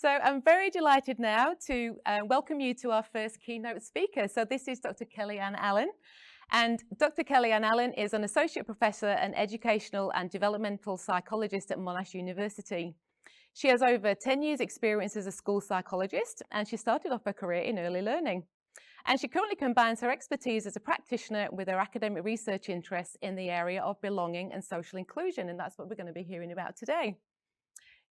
So I'm very delighted now to welcome you to our first keynote speaker. So this is Dr. Kellyanne Allen. And Dr. Kellyanne Allen is an associate professor and educational and developmental psychologist at Monash University. She has over 10 years experience as a school psychologist, and she started off her career in early learning. And she currently combines her expertise as a practitioner with her academic research interests in the area of belonging and social inclusion. And that's what we're going to be hearing about today.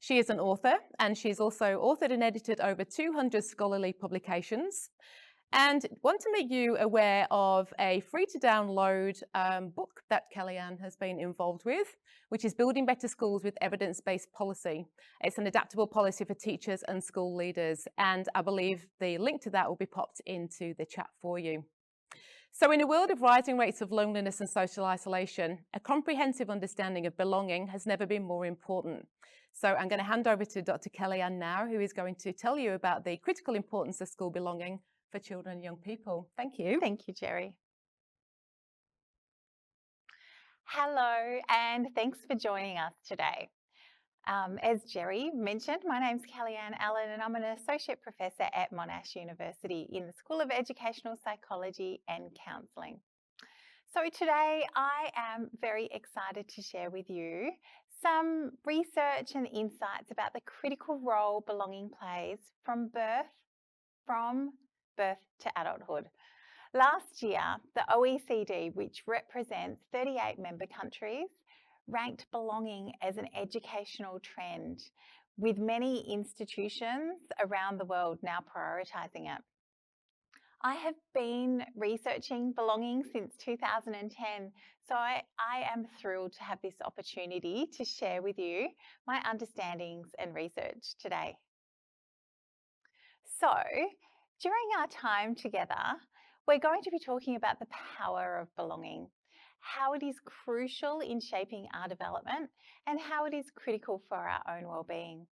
She is an author, and she's also authored and edited over 200 scholarly publications. And want to make you aware of a free-to-download book that Kellyanne has been involved with, which is Building Better Schools with Evidence-Based Policy. It's an adaptable policy for teachers and school leaders, and I believe the link to that will be popped into the chat for you. So in a world of rising rates of loneliness and social isolation, a comprehensive understanding of belonging has never been more important. So I'm going to hand over to Dr. Kellyanne now, who is going to tell you about the critical importance of school belonging for children and young people. Thank you. Thank you, Jerry. Hello, and thanks for joining us today. As Jerry mentioned, my name's Kellyanne Allen, and I'm an associate professor at Monash University in the School of Educational Psychology and Counselling. So today I am very excited to share with you some research and insights about the critical role belonging plays from birth to adulthood. Last year, the OECD, which represents 38 member countries, ranked belonging as an educational trend, with many institutions around the world now prioritising it. I have been researching belonging since 2010, so I am thrilled to have this opportunity to share with you my understandings and research today. So, during our time together, we're going to be talking about the power of belonging, how it is crucial in shaping our development, and how it is critical for our own well-being.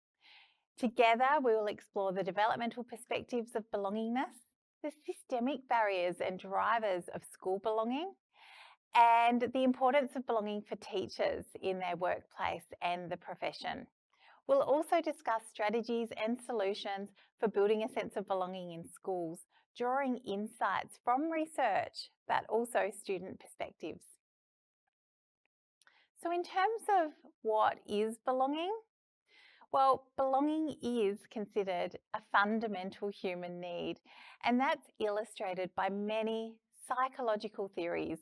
Together, we will explore the developmental perspectives of belongingness, the systemic barriers and drivers of school belonging, and the importance of belonging for teachers in their workplace and the profession. We'll also discuss strategies and solutions for building a sense of belonging in schools, drawing insights from research, but also student perspectives. So in terms of what is belonging, well, belonging is considered a fundamental human need, and that's illustrated by many psychological theories.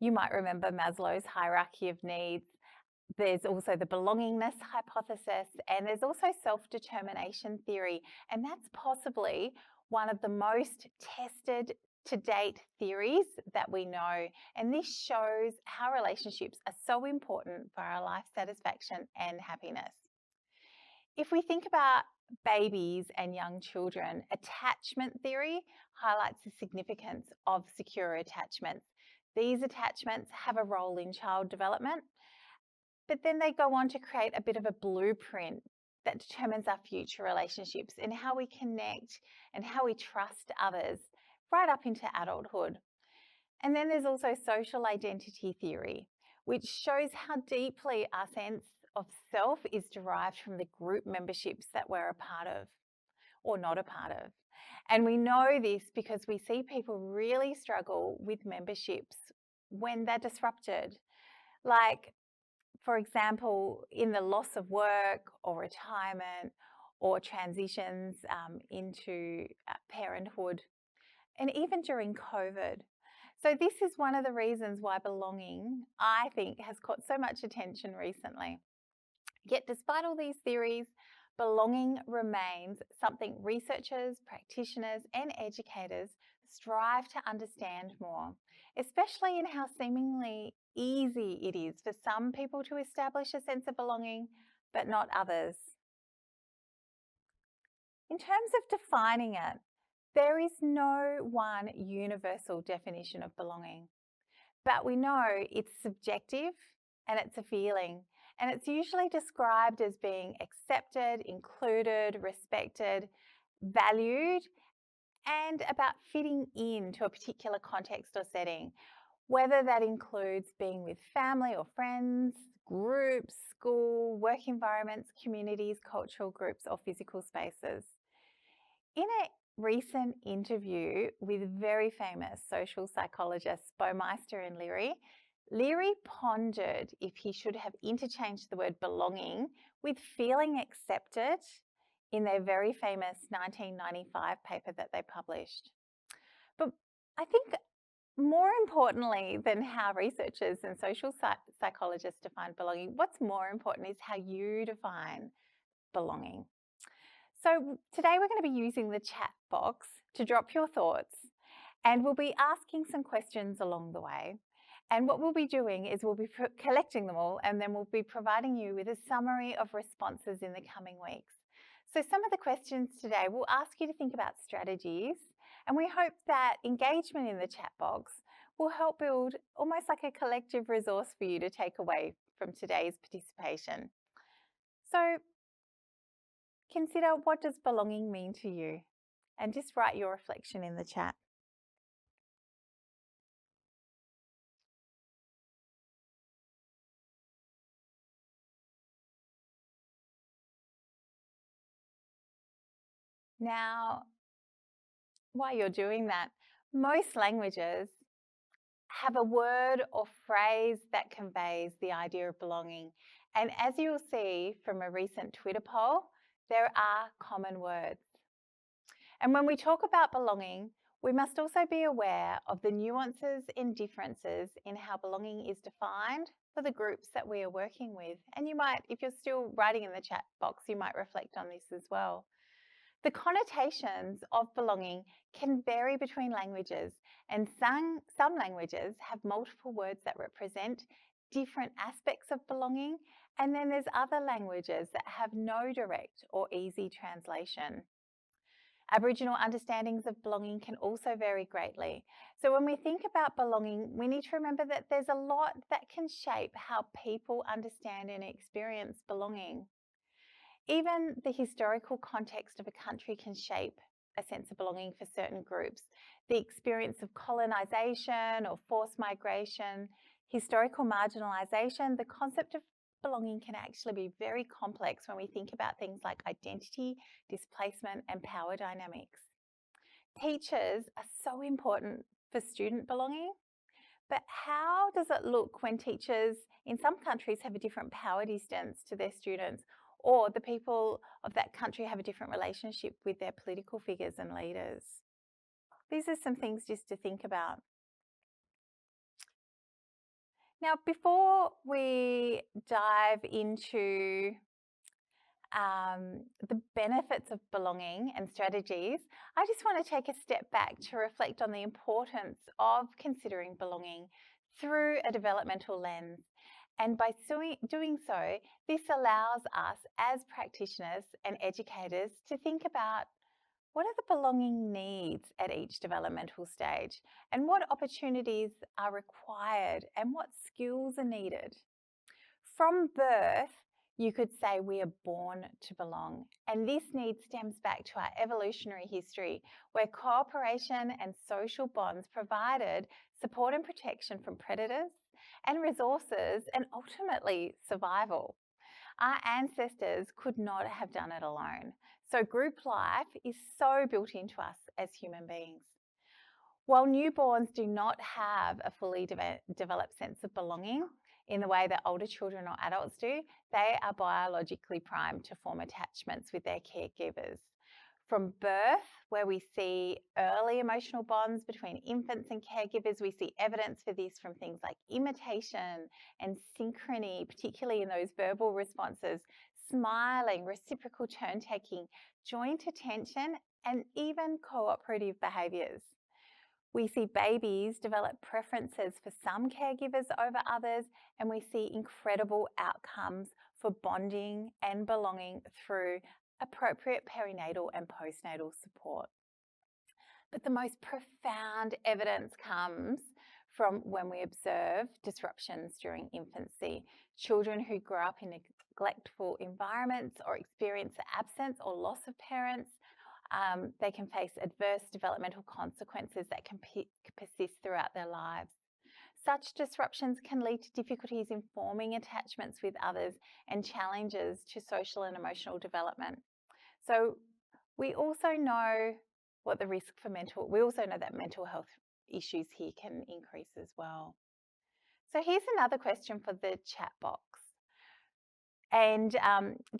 You might remember Maslow's hierarchy of needs. There's also the belongingness hypothesis, and there's also self-determination theory, and that's possibly one of the most tested to date theories that we know, and this shows how relationships are so important for our life satisfaction and happiness. If we think about babies and young children, attachment theory highlights the significance of secure attachments. These attachments have a role in child development, but then they go on to create a bit of a blueprint that determines our future relationships and how we connect and how we trust others right up into adulthood. And then there's also social identity theory, which shows how deeply our sense of self is derived from the group memberships that we're a part of or not a part of. And we know this because we see people really struggle with memberships when they're disrupted. Like, for example, in the loss of work or retirement or transitions into parenthood, and even during COVID. So this is one of the reasons why belonging, I think, has caught so much attention recently. Yet despite all these theories, belonging remains something researchers, practitioners, and educators strive to understand more, especially in how seemingly easy it is for some people to establish a sense of belonging, but not others. In terms of defining it, there is no one universal definition of belonging, but we know it's subjective and it's a feeling, and it's usually described as being accepted, included, respected, valued, and about fitting into a particular context or setting, whether that includes being with family or friends, groups, school, work environments, communities, cultural groups, or physical spaces. In a recent interview with very famous social psychologists Baumeister and Leary, Leary pondered if he should have interchanged the word belonging with feeling accepted in their very famous 1995 paper that they published. But I think more importantly than how researchers and social psychologists define belonging, what's more important is how you define belonging. So today we're going to be using the chat box to drop your thoughts, and we'll be asking some questions along the way. And what we'll be doing is we'll be collecting them all, and then we'll be providing you with a summary of responses in the coming weeks. So some of the questions today, we'll ask you to think about strategies, and we hope that engagement in the chat box will help build almost like a collective resource for you to take away from today's participation. So consider, what does belonging mean to you? And just write your reflection in the chat. Now, while you're doing that, most languages have a word or phrase that conveys the idea of belonging. And as you'll see from a recent Twitter poll, there are common words. And when we talk about belonging, we must also be aware of the nuances and differences in how belonging is defined for the groups that we are working with. And you might, if you're still writing in the chat box, you might reflect on this as well. The connotations of belonging can vary between languages, and some languages have multiple words that represent different aspects of belonging, and then there's other languages that have no direct or easy translation. Aboriginal understandings of belonging can also vary greatly. So when we think about belonging, we need to remember that there's a lot that can shape how people understand and experience belonging. Even the historical context of a country can shape a sense of belonging for certain groups. The experience of colonisation or forced migration, historical marginalisation, the concept of belonging can actually be very complex when we think about things like identity, displacement, and power dynamics. Teachers are so important for student belonging, but how does it look when teachers in some countries have a different power distance to their students, or the people of that country have a different relationship with their political figures and leaders? These are some things just to think about. Now, before we dive into the benefits of belonging and strategies, I just want to take a step back to reflect on the importance of considering belonging through a developmental lens. And by doing so, this allows us as practitioners and educators to think about, what are the belonging needs at each developmental stage, and what opportunities are required, and what skills are needed. From birth, you could say we are born to belong, and this need stems back to our evolutionary history, where cooperation and social bonds provided support and protection from predators and resources, and ultimately survival. Our ancestors could not have done it alone. So group life is so built into us as human beings. While newborns do not have a fully developed sense of belonging in the way that older children or adults do, they are biologically primed to form attachments with their caregivers. From birth, where we see early emotional bonds between infants and caregivers, we see evidence for this from things like imitation and synchrony, particularly in those verbal responses, smiling, reciprocal turn-taking, joint attention, and even cooperative behaviours. We see babies develop preferences for some caregivers over others, and we see incredible outcomes for bonding and belonging through appropriate perinatal and postnatal support. But the most profound evidence comes from when we observe disruptions during infancy. Children who grow up in neglectful environments or experience the absence or loss of parents, they can face adverse developmental consequences that can persist throughout their lives. Such disruptions can lead to difficulties in forming attachments with others and challenges to social and emotional development. So we also know what the risk for we also know that mental health issues here can increase as well. So here's another question for the chat box. And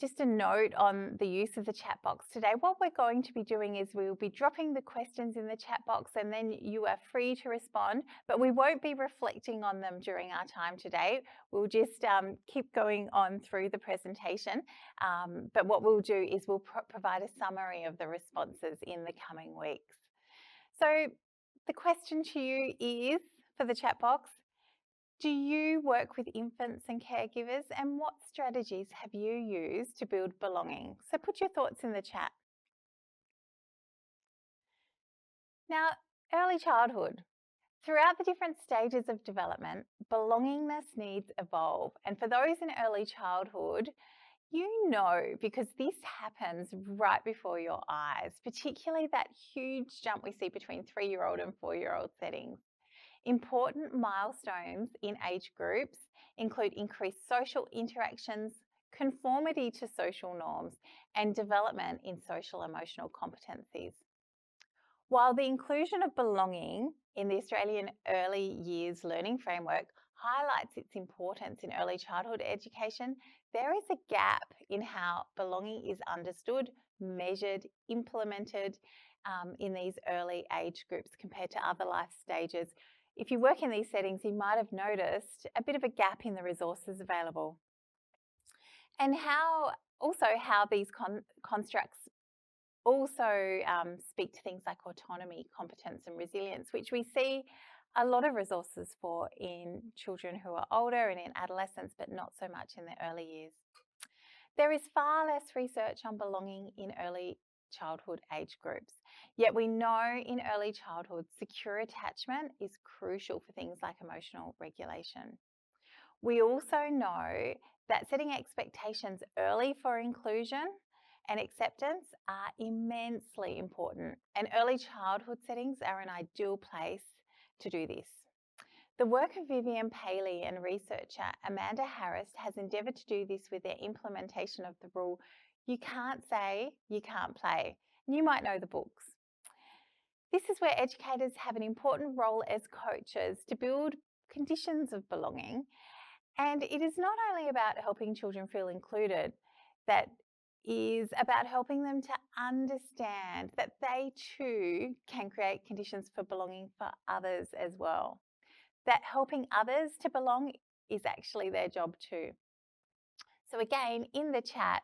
just a note on the use of the chat box today, what we're going to be doing is we'll be dropping the questions in the chat box and then you are free to respond, but we won't be reflecting on them during our time today. We'll just keep going on through the presentation, but what we'll do is we'll provide a summary of the responses in the coming weeks. So the question to you is, for the chat box, do you work with infants and caregivers, and what strategies have you used to build belonging? So put your thoughts in the chat. Now, early childhood. Throughout the different stages of development, belongingness needs evolve. And for those in early childhood, you know, because this happens right before your eyes, particularly that huge jump we see between 3-year-old and 4-year-old settings. Important milestones in age groups include increased social interactions, conformity to social norms, and development in social emotional competencies. While the inclusion of belonging in the Australian Early Years Learning Framework highlights its importance in early childhood education, there is a gap in how belonging is understood, measured, implemented in these early age groups compared to other life stages. If you work in these settings, you might have noticed a bit of a gap in the resources available. And how these constructs also speak to things like autonomy, competence and resilience, which we see a lot of resources for in children who are older and in adolescence, but not so much in the early years. There is far less research on belonging in early childhood age groups, yet we know in early childhood secure attachment is crucial for things like emotional regulation. We also know that setting expectations early for inclusion and acceptance are immensely important, and early childhood settings are an ideal place to do this. The work of Vivian Paley and researcher Amanda Harris has endeavoured to do this with their implementation of the rule, you can't say, you can't play. And you might know the books. This is where educators have an important role as coaches to build conditions of belonging. And it is not only about helping children feel included, that is about helping them to understand that they too can create conditions for belonging for others as well. That helping others to belong is actually their job too. So again, in the chat,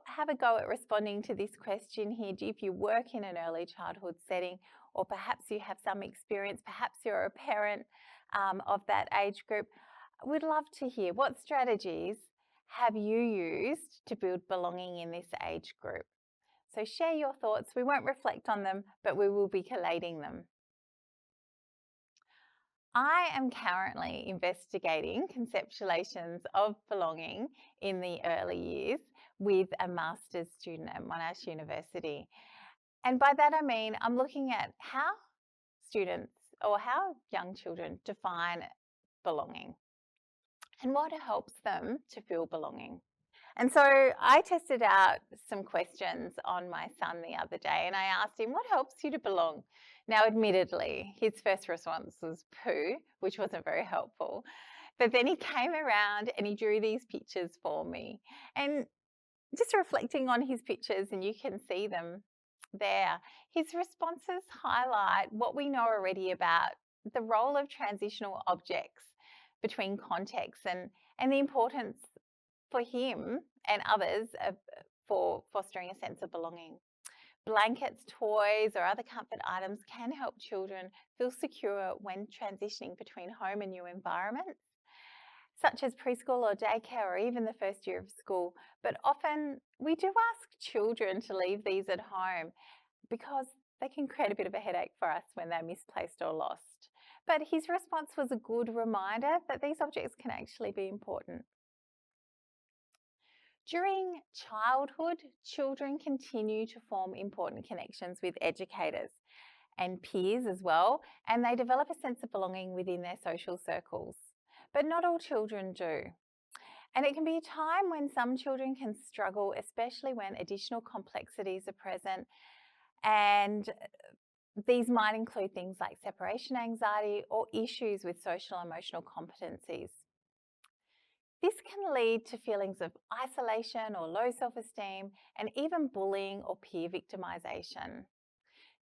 have a go at responding to this question here. If you work in an early childhood setting, or perhaps you have some experience, perhaps you're a parent of that age group, we'd love to hear what strategies have you used to build belonging in this age group. So share your thoughts. We won't reflect on them, but we will be collating them. I am currently investigating conceptualizations of belonging in the early years with a master's student at Monash University. And by that I mean I'm looking at how students or how young children define belonging and what helps them to feel belonging. And so I tested out some questions on my son the other day and I asked him, what helps you to belong? Now, admittedly, his first response was poo, which wasn't very helpful. But then he came around and he drew these pictures for me. And just reflecting on his pictures, and you can see them there, his responses highlight what we know already about the role of transitional objects between contexts and the importance for him and others for fostering a sense of belonging. Blankets, toys, or other comfort items can help children feel secure when transitioning between home and new environments, such as preschool or daycare or even the first year of school. But often we do ask children to leave these at home because they can create a bit of a headache for us when they're misplaced or lost. But his response was a good reminder that these objects can actually be important. During childhood, children continue to form important connections with educators. and peers as well, and they develop a sense of belonging within their social circles. But not all children do. And it can be a time when some children can struggle, especially when additional complexities are present. And these might include things like separation anxiety or issues with social and emotional competencies. This can lead to feelings of isolation or low self-esteem, and even bullying or peer victimization.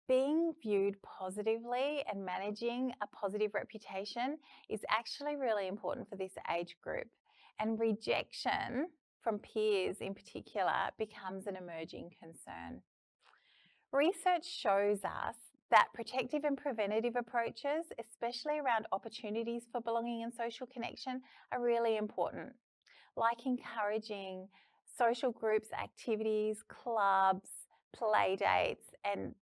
Being viewed positively and managing a positive reputation is actually really important for this age group. And rejection from peers in particular becomes an emerging concern. Research shows us that protective and preventative approaches, especially around opportunities for belonging and social connection, are really important, like encouraging social groups, activities, clubs, play dates, and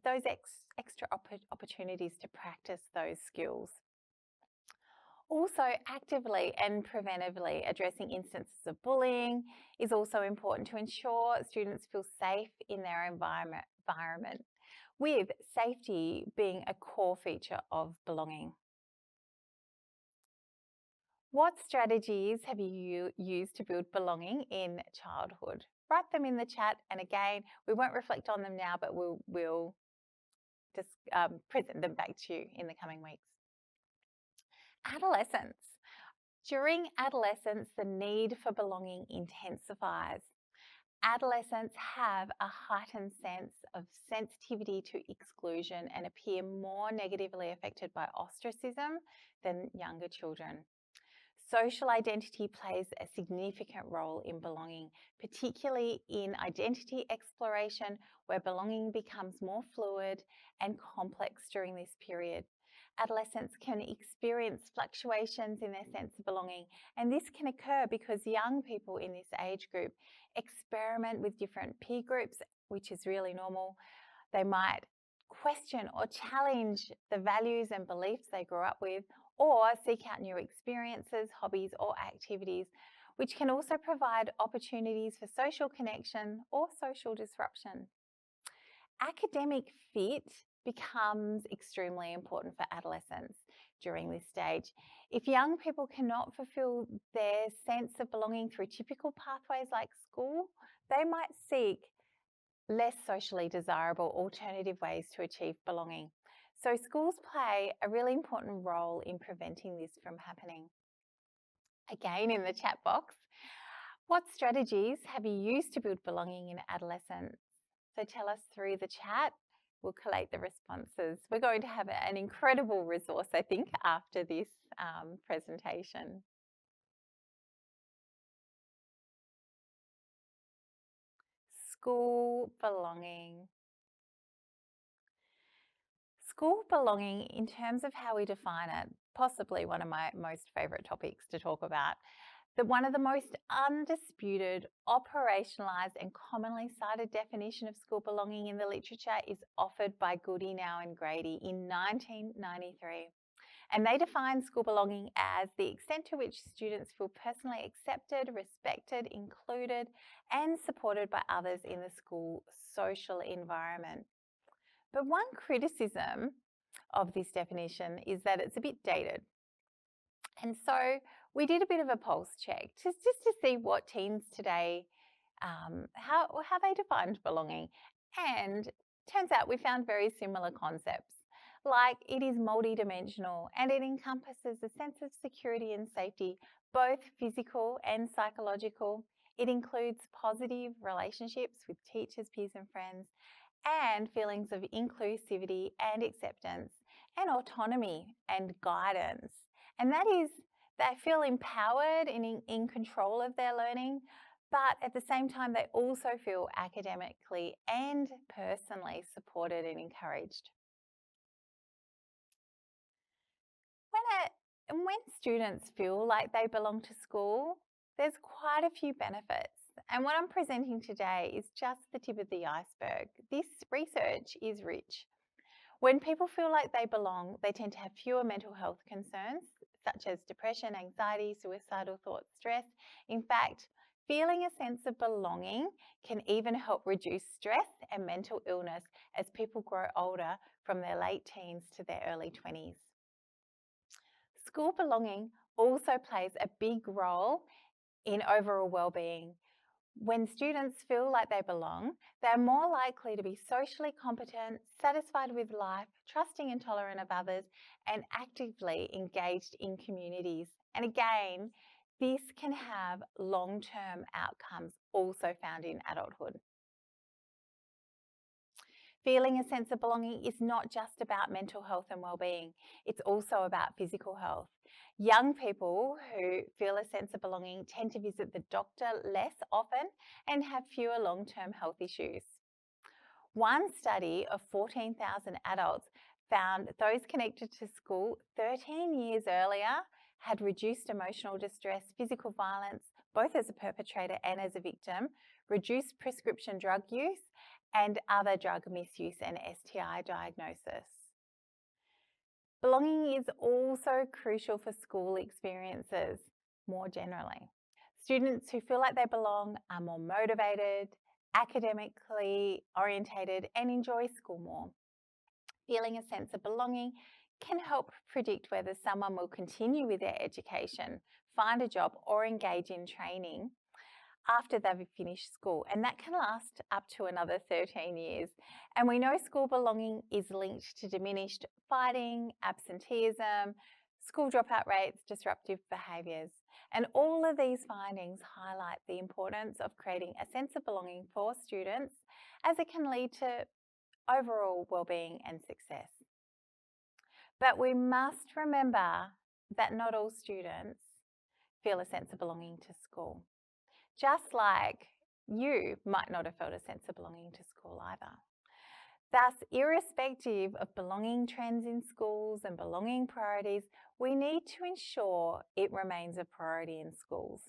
those extra opportunities to practice those skills. Also, actively and preventively addressing instances of bullying is also important to ensure students feel safe in their environment, with safety being a core feature of belonging. What strategies have you used to build belonging in childhood? Write them in the chat, and again, we won't reflect on them now, but we'll just present them back to you in the coming weeks. Adolescence. During adolescence, the need for belonging intensifies. Adolescents have a heightened sense of sensitivity to exclusion and appear more negatively affected by ostracism than younger children. Social identity plays a significant role in belonging, particularly in identity exploration, where belonging becomes more fluid and complex during this period. Adolescents can experience fluctuations in their sense of belonging, and this can occur because young people in this age group experiment with different peer groups, which is really normal. They might question or challenge the values and beliefs they grew up with, or seek out new experiences, hobbies, or activities, which can also provide opportunities for social connection or social disruption. Academic fit becomes extremely important for adolescents during this stage. If young people cannot fulfill their sense of belonging through typical pathways like school, they might seek less socially desirable alternative ways to achieve belonging. So schools play a really important role in preventing this from happening. Again, in the chat box, what strategies have you used to build belonging in adolescence? So tell us through the chat. We'll collate the responses. We're going to have an incredible resource, I think, after this presentation. School belonging. School belonging, in terms of how we define it, possibly one of my most favourite topics to talk about. One of the most undisputed, operationalised and commonly cited definition of school belonging in the literature is offered by Goodenow and Grady in 1993. And they define school belonging as the extent to which students feel personally accepted, respected, included, and supported by others in the school social environment. But one criticism of this definition is that it's a bit dated. And so we did a bit of a pulse check just to see what teens today, how they defined belonging. And turns out we found very similar concepts, like it is multidimensional and it encompasses a sense of security and safety, both physical and psychological. It includes positive relationships with teachers, peers and friends, and feelings of inclusivity and acceptance and autonomy and guidance. And that is, they feel empowered and in control of their learning, but at the same time, they also feel academically and personally supported and encouraged. When students feel like they belong to school, there's quite a few benefits. And what I'm presenting today is just the tip of the iceberg. This research is rich. When people feel like they belong, they tend to have fewer mental health concerns, such as depression, anxiety, suicidal thoughts, stress. In fact, Feeling a sense of belonging can even help reduce stress and mental illness as people grow older from their late teens to their early 20s. School belonging also plays a big role in overall well-being. When students feel like they belong, they're more likely to be socially competent, satisfied with life, trusting and tolerant of others, and actively engaged in communities. And again, this can have long-term outcomes also found in adulthood. Feeling a sense of belonging is not just about mental health and well-being, it's also about physical health. Young people who feel a sense of belonging tend to visit the doctor less often and have fewer long-term health issues. One study of 14,000 adults found those connected to school 13 years earlier had reduced emotional distress, physical violence, both as a perpetrator and as a victim, reduced prescription drug use, and other drug misuse and STI diagnosis. Belonging is also crucial for school experiences more generally. Students who feel like they belong are more motivated, academically orientated, and enjoy school more. Feeling a sense of belonging can help predict whether someone will continue with their education, find a job, or engage in training after they've finished school, and that can last up to another 13 years. And we know school belonging is linked to diminished fighting, absenteeism, school dropout rates, disruptive behaviours. And all of these findings highlight the importance of creating a sense of belonging for students, as it can lead to overall well-being and success. But we must remember that not all students feel a sense of belonging to school. Just like you might not have felt a sense of belonging to school either. Thus, irrespective of belonging trends in schools and belonging priorities, we need to ensure it remains a priority in schools.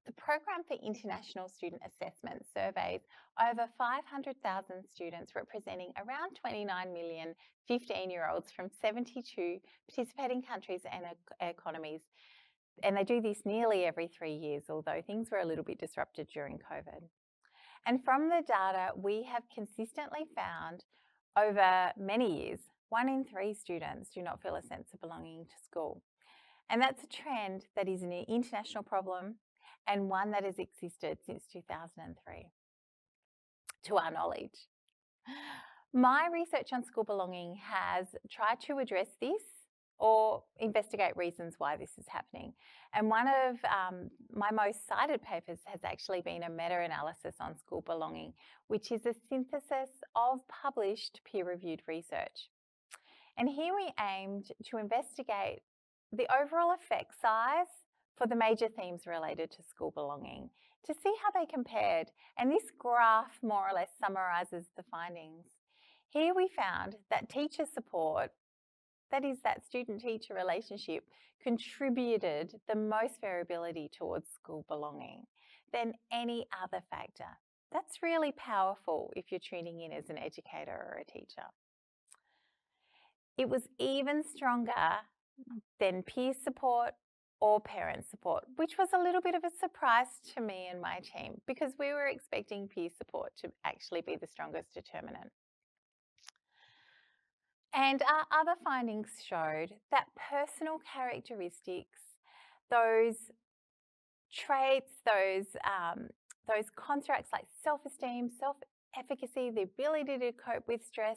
The Program for International Student Assessment surveys over 500,000 students representing around 29 million 15-year-olds from 72 participating countries and economies. And they do this nearly every 3 years, although things were a little bit disrupted during COVID. And from the data, we have consistently found over many years, 1 in 3 students do not feel a sense of belonging to school. And that's a trend that is an international problem and one that has existed since 2003, to our knowledge. My research on school belonging has tried to address this or investigate reasons why this is happening. And one of my most cited papers has actually been a meta-analysis on school belonging, which is a synthesis of published peer-reviewed research. And here we aimed to investigate the overall effect size for the major themes related to school belonging to see how they compared. And this graph more or less summarises the findings. Here we found that teacher support, that is, that student-teacher relationship, contributed the most variability towards school belonging than any other factor. That's really powerful if you're tuning in as an educator or a teacher. It was even stronger than peer support or parent support, which was a little bit of a surprise to me and my team because we were expecting peer support to actually be the strongest determinant. And our other findings showed that personal characteristics, those traits, those constructs like self-esteem, self-efficacy, the ability to cope with stress,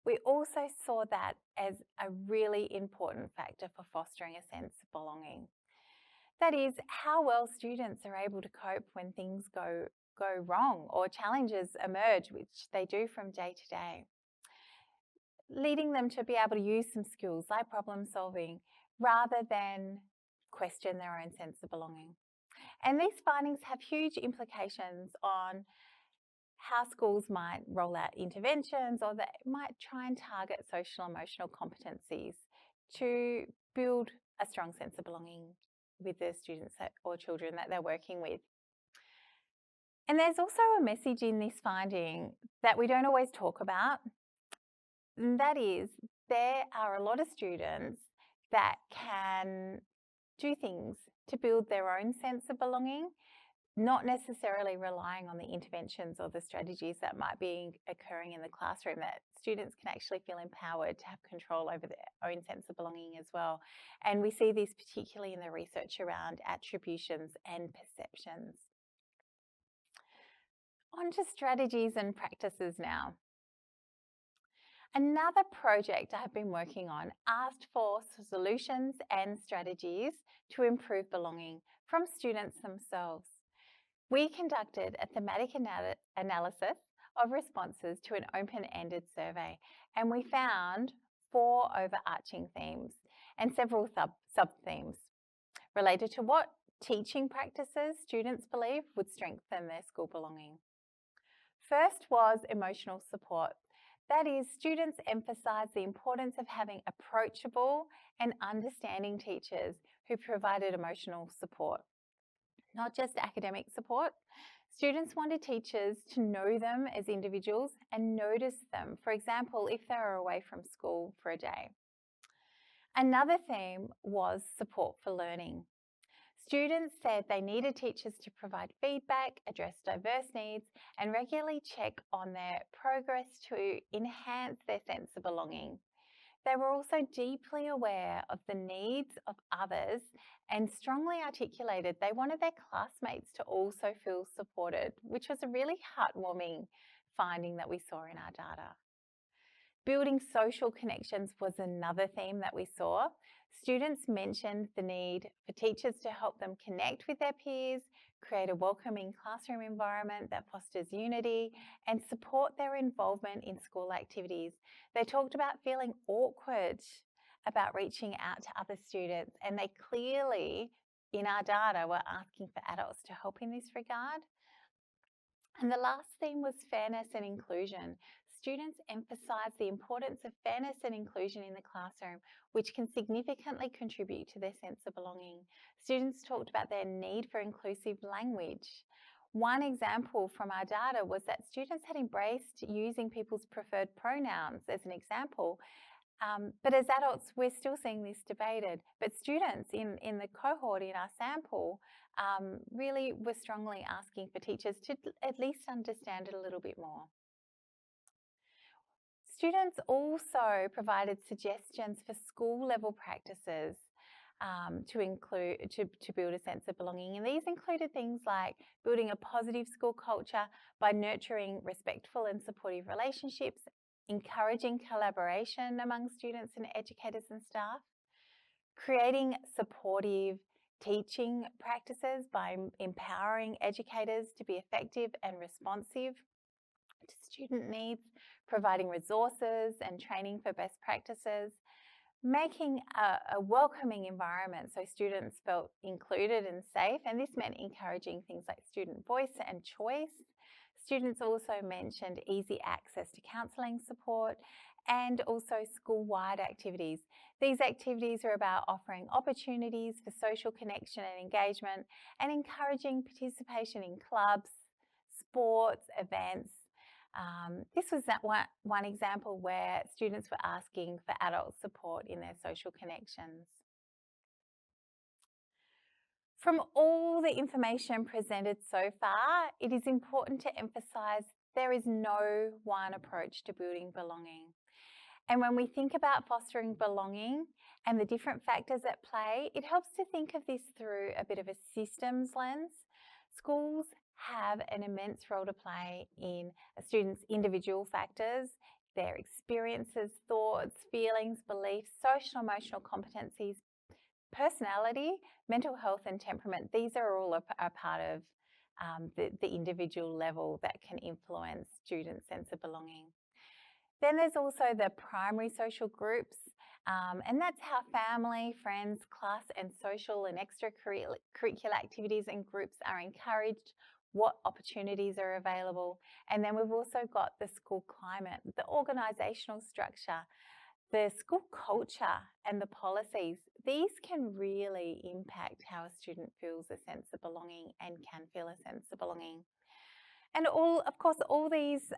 we also saw that as a really important factor for fostering a sense of belonging. That is, how well students are able to cope when things go wrong or challenges emerge, which they do from day to day, leading them to be able to use some skills like problem solving rather than question their own sense of belonging. And these findings have huge implications on how schools might roll out interventions, or they might try and target social emotional competencies to build a strong sense of belonging with the students or children that they're working with. And there's also a message in this finding that we don't always talk about. And that is, there are a lot of students that can do things to build their own sense of belonging, not necessarily relying on the interventions or the strategies that might be occurring in the classroom, that students can actually feel empowered to have control over their own sense of belonging as well. And we see this particularly in the research around attributions and perceptions. On to strategies and practices now. Another project I have been working on asked for solutions and strategies to improve belonging from students themselves. We conducted a thematic analysis of responses to an open-ended survey, and we found 4 overarching themes and several sub-themes related to what teaching practices students believe would strengthen their school belonging. First was emotional support. That is, students emphasised the importance of having approachable and understanding teachers who provided emotional support, not just academic support. Students wanted teachers to know them as individuals and notice them, for example, if they were away from school for a day. Another theme was support for learning. Students said they needed teachers to provide feedback, address diverse needs, and regularly check on their progress to enhance their sense of belonging. They were also deeply aware of the needs of others and strongly articulated they wanted their classmates to also feel supported, which was a really heartwarming finding that we saw in our data. Building social connections was another theme that we saw. Students mentioned the need for teachers to help them connect with their peers, create a welcoming classroom environment that fosters unity, and support their involvement in school activities. They talked about feeling awkward about reaching out to other students, and they clearly, in our data, were asking for adults to help in this regard. And the last theme was fairness and inclusion. Students emphasised the importance of fairness and inclusion in the classroom, which can significantly contribute to their sense of belonging. Students talked about their need for inclusive language. One example from our data was that students had embraced using people's preferred pronouns as an example. But as adults, we're still seeing this debated. But students in the cohort in our sample really were strongly asking for teachers to at least understand it a little bit more. Students also provided suggestions for school-level practices to build a sense of belonging. And these included things like building a positive school culture by nurturing respectful and supportive relationships, encouraging collaboration among students and educators and staff, creating supportive teaching practices by empowering educators to be effective and responsive to student needs, providing resources and training for best practices, making a welcoming environment so students felt included and safe, and this meant encouraging things like student voice and choice. Students also mentioned easy access to counselling support and also school-wide activities. These activities are about offering opportunities for social connection and engagement and encouraging participation in clubs, sports, events. This was that one example where students were asking for adult support in their social connections. From all the information presented so far, it is important to emphasise there is no one approach to building belonging. And when we think about fostering belonging and the different factors at play, it helps to think of this through a bit of a systems lens. Schools have an immense role to play in a student's individual factors, their experiences, thoughts, feelings, beliefs, social and emotional competencies, personality, mental health and temperament. These are all a part of the individual level that can influence students' sense of belonging. Then there's also the primary social groups, and that's how family, friends, class and social and extracurricular activities and groups are encouraged, what opportunities are available. And then we've also got the school climate, the organisational structure, the school culture and the policies. These can really impact how a student feels a sense of belonging and can feel a sense of belonging. And of course, all these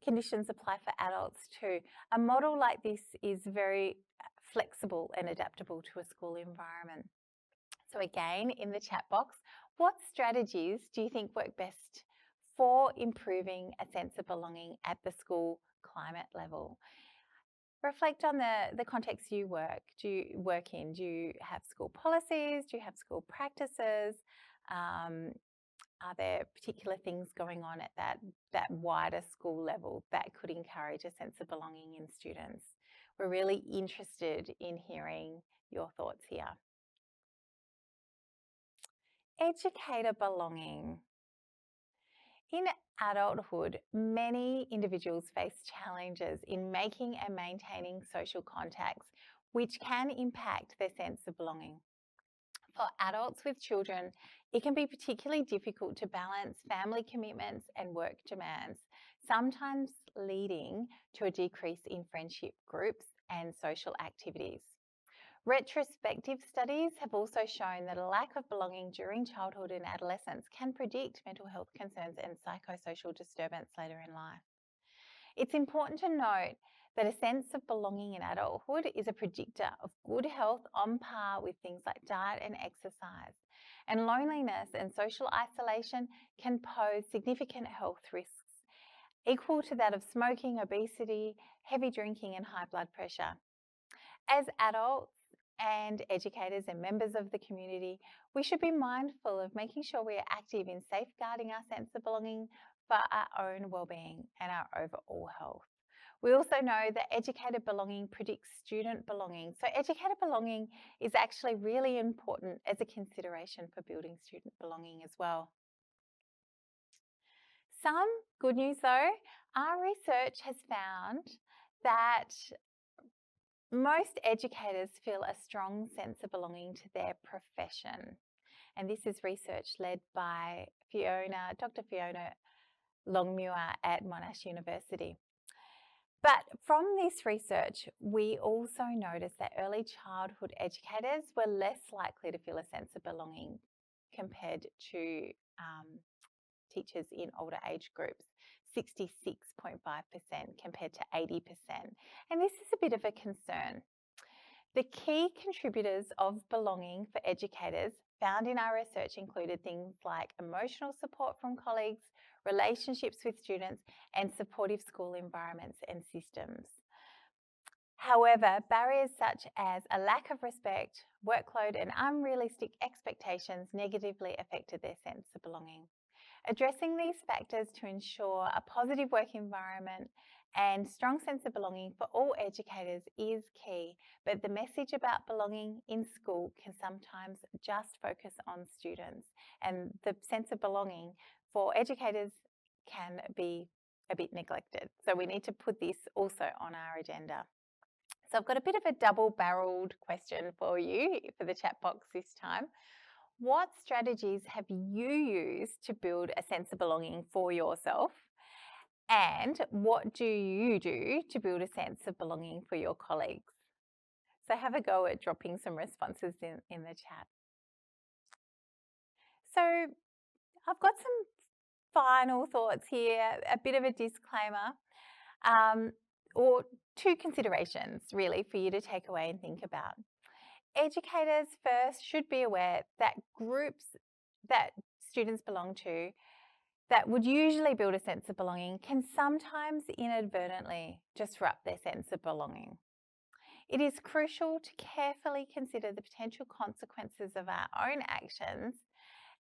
conditions apply for adults too. A model like this is very flexible and adaptable to a school environment. So again, in the chat box, What strategies do you think work best for improving a sense of belonging at the school climate level? Reflect on the context you work in. Do you have school policies? Do you have school practices? Are there particular things going on at that wider school level that could encourage a sense of belonging in students? We're really interested in hearing your thoughts here. Educator belonging. In adulthood, many individuals face challenges in making and maintaining social contacts, which can impact their sense of belonging. For adults with children, it can be particularly difficult to balance family commitments and work demands, sometimes leading to a decrease in friendship groups and social activities. Retrospective studies have also shown that a lack of belonging during childhood and adolescence can predict mental health concerns and psychosocial disturbance later in life. It's important to note that a sense of belonging in adulthood is a predictor of good health on par with things like diet and exercise. And loneliness and social isolation can pose significant health risks, equal to that of smoking, obesity, heavy drinking, and high blood pressure. As adults and educators and members of the community, we should be mindful of making sure we are active in safeguarding our sense of belonging for our own well-being and our overall health. We also know that educator belonging predicts student belonging. So educator belonging is actually really important as a consideration for building student belonging as well. Some good news though, our research has found that most educators feel a strong sense of belonging to their profession. And this is research led by Dr. Fiona Longmuir at Monash University. But from this research, we also noticed that early childhood educators were less likely to feel a sense of belonging compared to teachers in older age groups, 66.5% compared to 80%. And this is a bit of a concern. The key contributors of belonging for educators found in our research included things like emotional support from colleagues, relationships with students, and supportive school environments and systems. However, barriers such as a lack of respect, workload, and unrealistic expectations negatively affected their sense of belonging. Addressing these factors to ensure a positive work environment and strong sense of belonging for all educators is key, but the message about belonging in school can sometimes just focus on students, and the sense of belonging for educators can be a bit neglected. So we need to put this also on our agenda. So I've got a bit of a double-barreled question for you for the chat box this time. What strategies have you used to build a sense of belonging for yourself? And what do you do to build a sense of belonging for your colleagues? So have a go at dropping some responses in the chat. So I've got some final thoughts here, a bit of a disclaimer, or two considerations really for you to take away and think about. Educators first should be aware that groups that students belong to that would usually build a sense of belonging can sometimes inadvertently disrupt their sense of belonging. It is crucial to carefully consider the potential consequences of our own actions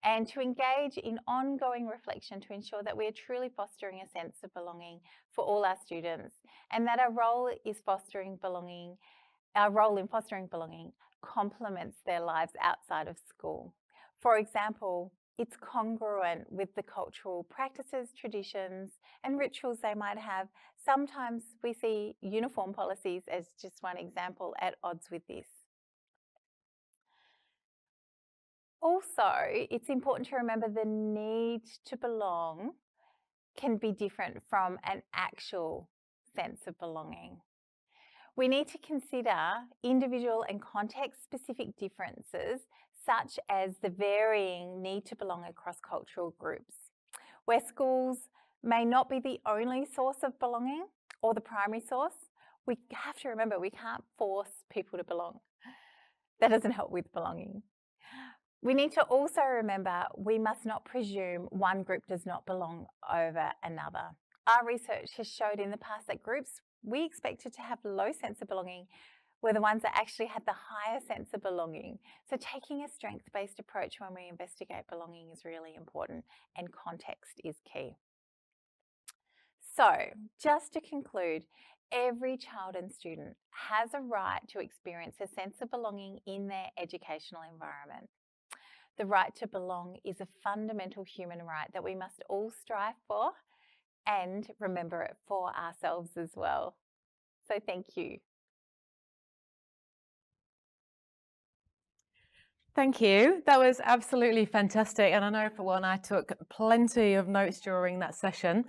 and to engage in ongoing reflection to ensure that we are truly fostering a sense of belonging for all our students, and that our role in fostering belonging complements their lives outside of school. For example, it's congruent with the cultural practices, traditions, and rituals they might have. Sometimes we see uniform policies as just one example at odds with this. Also, it's important to remember the need to belong can be different from an actual sense of belonging. We need to consider individual and context-specific differences, such as the varying need to belong across cultural groups, where schools may not be the only source of belonging or the primary source. We have to remember we can't force people to belong. That doesn't help with belonging. We need to also remember we must not presume one group does not belong over another. Our research has showed in the past that groups we expected to have low sense of belonging were the ones that actually had the higher sense of belonging. So taking a strength-based approach when we investigate belonging is really important, and context is key. So just to conclude, every child and student has a right to experience a sense of belonging in their educational environment. The right to belong is a fundamental human right that we must all strive for and remember it for ourselves as well. So thank you. Thank you. That was absolutely fantastic. And I know for one, I took plenty of notes during that session.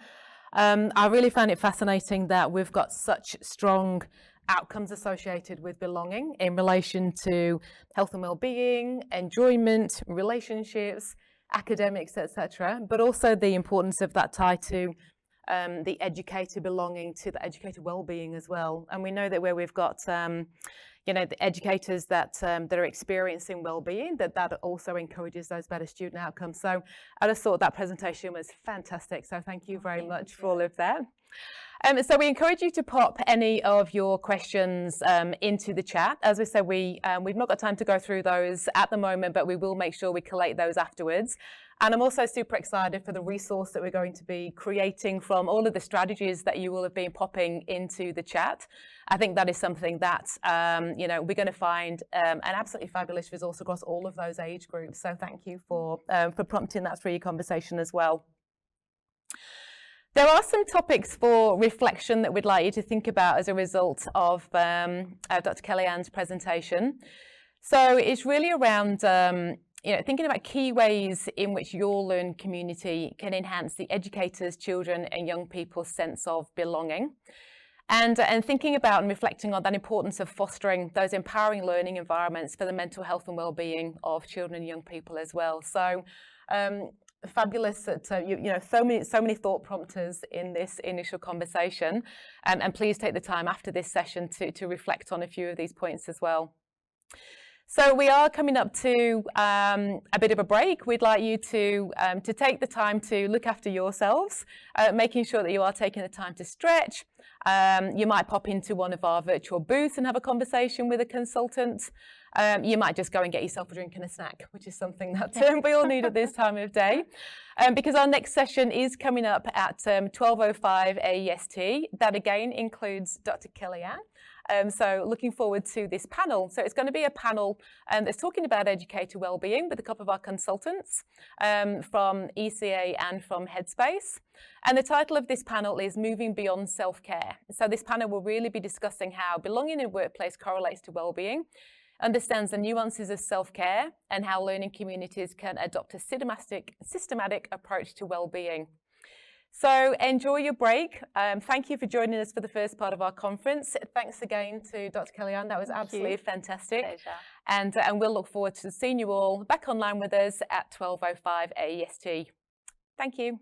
I really found it fascinating that we've got such strong outcomes associated with belonging in relation to health and well-being, enjoyment, relationships, academics, etc. But also the importance of that tie to the educator belonging to the educator well-being as well. And we know that where we've got the educators that are experiencing well-being, that also encourages those better student outcomes. So I just thought that presentation was fantastic. So thank you very much for all of that. So we encourage you to pop any of your questions into the chat. As we said, we've not got time to go through those at the moment, but we will make sure we collate those afterwards. And I'm also super excited for the resource that we're going to be creating from all of the strategies that you will have been popping into the chat. I think that is something that we're going to find an absolutely fabulous resource across all of those age groups. So thank you for prompting that through your conversation as well. There are some topics for reflection that we'd like you to think about as a result of Dr. Kellyanne's presentation. So it's really around thinking about key ways in which your learned community can enhance the educators, children and young people's sense of belonging. And thinking about and reflecting on that importance of fostering those empowering learning environments for the mental health and well-being of children and young people as well. So fabulous that so many thought prompters in this initial conversation, and please take the time after this session to reflect on a few of these points as well. So we are coming up to a bit of a break. We'd like you to take the time to look after yourselves, making sure that you are taking the time to stretch. You might pop into one of our virtual booths and have a conversation with a consultant. You might just go and get yourself a drink and a snack, which is something that we all need at this time of day. Because our next session is coming up at 12:05 AEST. That again includes Dr. Kellyanne. So looking forward to this panel. So it's going to be a panel that's talking about educator wellbeing with a couple of our consultants from ECA and from Headspace. And the title of this panel is Moving Beyond Self-Care. So this panel will really be discussing how belonging in a workplace correlates to wellbeing, understands the nuances of self-care, and how learning communities can adopt a systematic approach to well-being. So enjoy your break. Thank you for joining us for the first part of our conference. Thanks again to Dr. Kellyanne. That was absolutely fantastic. Pleasure. And we'll look forward to seeing you all back online with us at 12:05 AEST. Thank you.